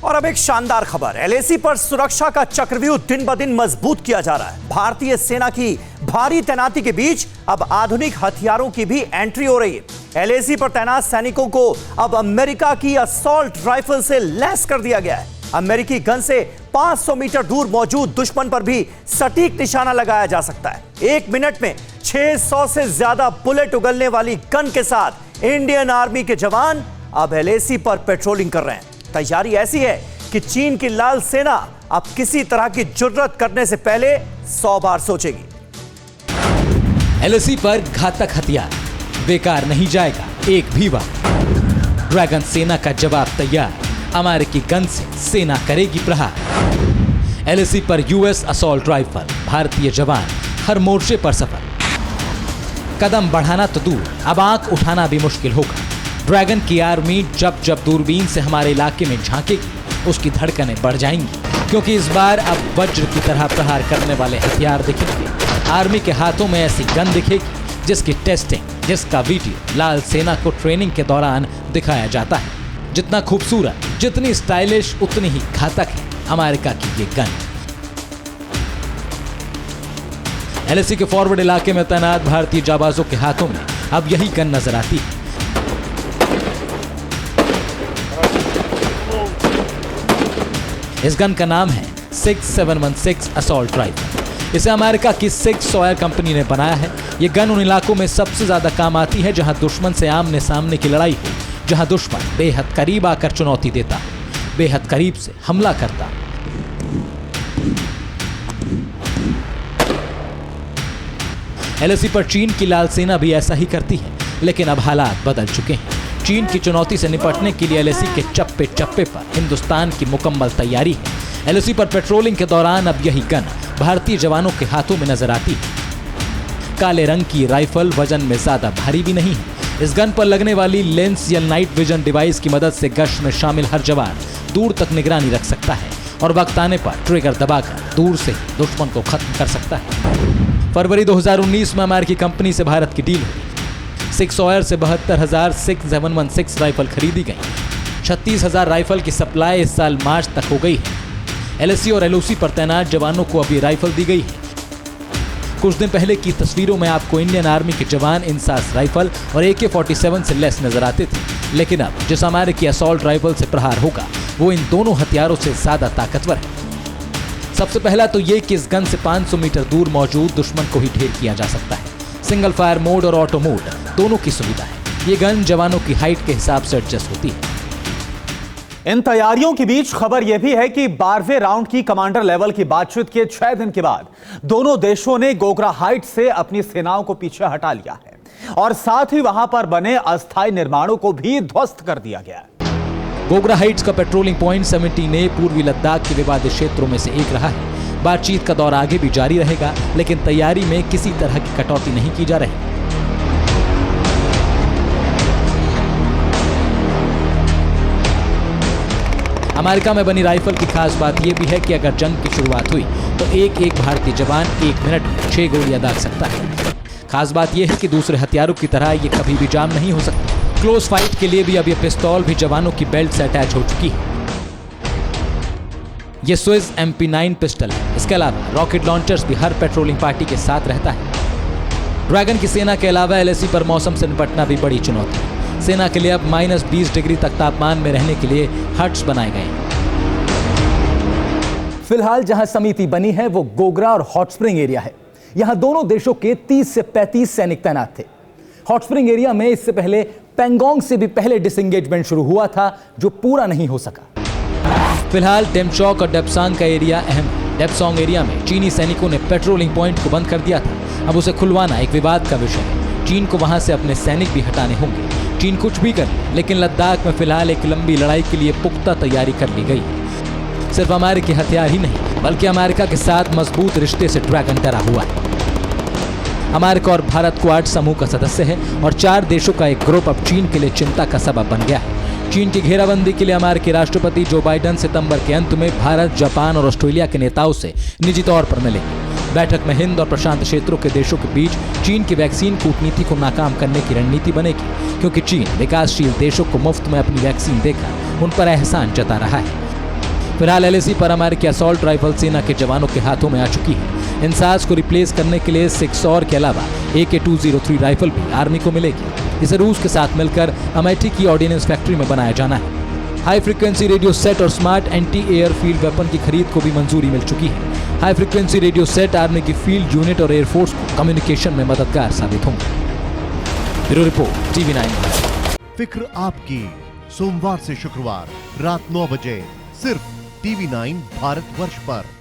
और अब एक शानदार खबर, एलएसी पर सुरक्षा का चक्रव्यूह दिन ब दिन मजबूत किया जा रहा है। भारतीय सेना की भारी तैनाती के बीच अब आधुनिक हथियारों की भी एंट्री हो रही है। एलएसी पर तैनात सैनिकों को अब अमेरिका की असॉल्ट राइफल से लैस कर दिया गया है। अमेरिकी गन से 500 मीटर दूर मौजूद दुश्मन पर भी सटीक निशाना लगाया जा सकता है। 1 मिनट में 600 से ज्यादा बुलेट उगलने वाली गन के साथ इंडियन आर्मी के जवान अब एलएसी पर पेट्रोलिंग कर रहे हैं। तैयारी ऐसी है कि चीन की लाल सेना अब किसी तरह की जुर्रत करने से पहले 100 बार सोचेगी। एलएसी पर घातक हथियार, बेकार नहीं जाएगा एक भी बार। ड्रैगन सेना का जवाब तैयार, अमेरिकी गन से सेना करेगी प्रहार। एलएसी पर यूएस असॉल्ट राइफल, भारतीय जवान हर मोर्चे पर सफल। कदम बढ़ाना तो दूर, अब आंख उठाना भी मुश्किल होगा। ड्रैगन की आर्मी जब जब दूरबीन से हमारे इलाके में झांकेगी, उसकी धड़कनें बढ़ जाएंगी, क्योंकि इस बार अब वज्र की तरह प्रहार करने वाले हथियार दिखेंगे। आर्मी के हाथों में ऐसी गन दिखेगी जिसकी टेस्टिंग, जिसका वीडियो लाल सेना को ट्रेनिंग के दौरान दिखाया जाता है। जितना खूबसूरत, जितनी स्टाइलिश, उतनी ही घातक है अमेरिका की ये गन। एलएसी के फॉरवर्ड इलाके में तैनात भारतीय जाबाजों के हाथों में अब यही गन नजर आती है। इस गन का नाम है 6716 असॉल्ट राइफल। इसे अमेरिका की 6 सॉयर कंपनी ने बनाया है। ये गन उन इलाकों में सबसे ज्यादा काम आती है जहां दुश्मन से आमने सामने की लड़ाई हो, जहां दुश्मन बेहद करीब आकर चुनौती देता, बेहद करीब से हमला करता। एलएसी पर चीन की लाल सेना भी ऐसा ही करती है, लेकिन अब हालात बदल चुके हैं। चीन की चुनौती से निपटने के लिए एलएसी के चप्पे चप्पे पर हिंदुस्तान की मुकम्मल तैयारी है। एलएसी पर पेट्रोलिंग के दौरान अब यही गन भारतीय जवानों के हाथों में नजर आती है। काले रंग की राइफल वजन में ज्यादा भारी भी नहीं है। इस गन पर लगने वाली लेंस या नाइट विजन डिवाइस की मदद से गश्त में शामिल हर जवान दूर तक निगरानी रख सकता है और वक्त आने पर ट्रिगर दबाकर दूर से दुश्मन को खत्म कर सकता है। फरवरी 2019 में अमेरिकी कंपनी से भारत की डील हुई। 6 सॉयर से 72,6716 राइफल खरीदी गई। 36,000 राइफल की सप्लाई इस साल मार्च तक हो गई है। एलएसी और एलओसी पर तैनात जवानों को अभी राइफल दी गई है। कुछ दिन पहले की तस्वीरों में आपको इंडियन आर्मी के जवान इंसास राइफल और AK-47 से लैस नजर आते थे, लेकिन अब जिस अमेरिकी असॉल्ट राइफल से प्रहार होगा वो इन दोनों हथियारों से ज्यादा ताकतवर है। सबसे पहला तो ये कि इस गन से 500 मीटर दूर मौजूद दुश्मन को ही ढेर किया जा सकता है। सिंगल फायर मोड और ऑटो मोड दोनों की सुविधा है। ये गन जवानों की हाइट के हिसाब से एडजस्ट होती है। इन तैयारियों के बीच खबर यह भी है कि 12वें राउंड की कमांडर लेवल की बातचीत के 6 दिन के बाद दोनों देशों ने गोगरा हाइट से अपनी सेनाओं को पीछे हटा लिया है और साथ ही वहां पर बने अस्थायी निर्माणों को भी ध्वस्त कर दिया गया है। गोगरा हाइट्स का पेट्रोलिंग पॉइंट 17A पूर्वी लद्दाख के विवादित क्षेत्रों में से एक रहा है। बातचीत का दौर आगे भी जारी रहेगा, लेकिन तैयारी में किसी तरह की कटौती नहीं की जा रही। अमेरिका में बनी राइफल की खास बात यह भी है कि अगर जंग की शुरुआत हुई तो एक भारतीय जवान 1 मिनट में 6 गोलियां दाग सकता है। खास बात यह है कि दूसरे हथियारों की तरह ये कभी भी जाम नहीं हो सकती। क्लोज फाइट के लिए भी अब यह पिस्तौल भी जवानों की बेल्ट से अटैच हो चुकी है। ये स्विस MP9 पिस्टल है। इसके अलावा रॉकेट लॉन्चर्स भी हर पेट्रोलिंग पार्टी के साथ रहता है। ड्रैगन की सेना के अलावा एलएसी पर मौसम से निपटना भी बड़ी चुनौती है। सेना के लिए अब -20 डिग्री तक तापमान में रहने के लिए हट्स बनाए गए हैं। फिलहाल जहां समिति बनी है वो गोगरा और हॉट स्प्रिंग एरिया है। यहां दोनों देशों के 30 से 35 सैनिक तैनात थे। हॉट स्प्रिंग एरिया में इससे पहले पेंगोंग से भी पहले डिसएंगेजमेंट शुरू हुआ था, जो पूरा नहीं हो सका। फिलहाल डेमचौक और डेप्सांग का एरिया अहम है। डेप्सोंग एरिया में चीनी सैनिकों ने पेट्रोलिंग पॉइंट को बंद कर दिया था। अब उसे खुलवाना एक विवाद का विषय है। चीन को वहां से अपने सैनिक भी हटाने होंगे। चीन कुछ भी कर, लेकिन लद्दाख में फिलहाल एक लंबी लड़ाई के लिए पुख्ता तैयारी कर ली गई है। सिर्फ अमेरिकी हथियार ही नहीं, बल्कि अमेरिका के साथ मजबूत रिश्ते से ड्रैगन डरा हुआ है। अमेरिका और भारत क्वाड समूह का सदस्य है और 4 देशों का एक ग्रुप अब चीन के लिए चिंता का सबब बन गया है। चीन की घेराबंदी के लिए अमेरिकी राष्ट्रपति जो बाइडेन सितंबर के अंत में भारत, जापान और ऑस्ट्रेलिया के नेताओं से निजी तौर पर मिलेंगे। बैठक में हिंद और प्रशांत क्षेत्रों के देशों के बीच चीन की वैक्सीन कूटनीति को नाकाम करने की रणनीति बनेगी, क्योंकि चीन विकासशील देशों को मुफ्त में अपनी वैक्सीन देकर उन पर एहसान जता रहा है। फिलहाल एलएसी पर अमेरिकी असॉल्ट राइफल सेना के जवानों के हाथों में आ चुकी है। इन साज को रिप्लेस करने के लिए 6 और के अलावा AK-203 राइफल भी आर्मी को मिलेगी। इसे रूस के साथ मिलकर अमेठी की ऑर्डिनेंस फैक्ट्री में बनाया जाना है। हाई फ्रीक्वेंसी रेडियो सेट और smart anti air field weapon की खरीद को भी मंजूरी मिल चुकी है। High frequency radio set army की फील्ड यूनिट और एयरफोर्स को कम्युनिकेशन में मददगार साबित होंगे। Bureau report TV9। फिक्र आपकी, सोमवार से शुक्रवार रात 9 बजे सिर्फ TV9 भारतवर्ष पर।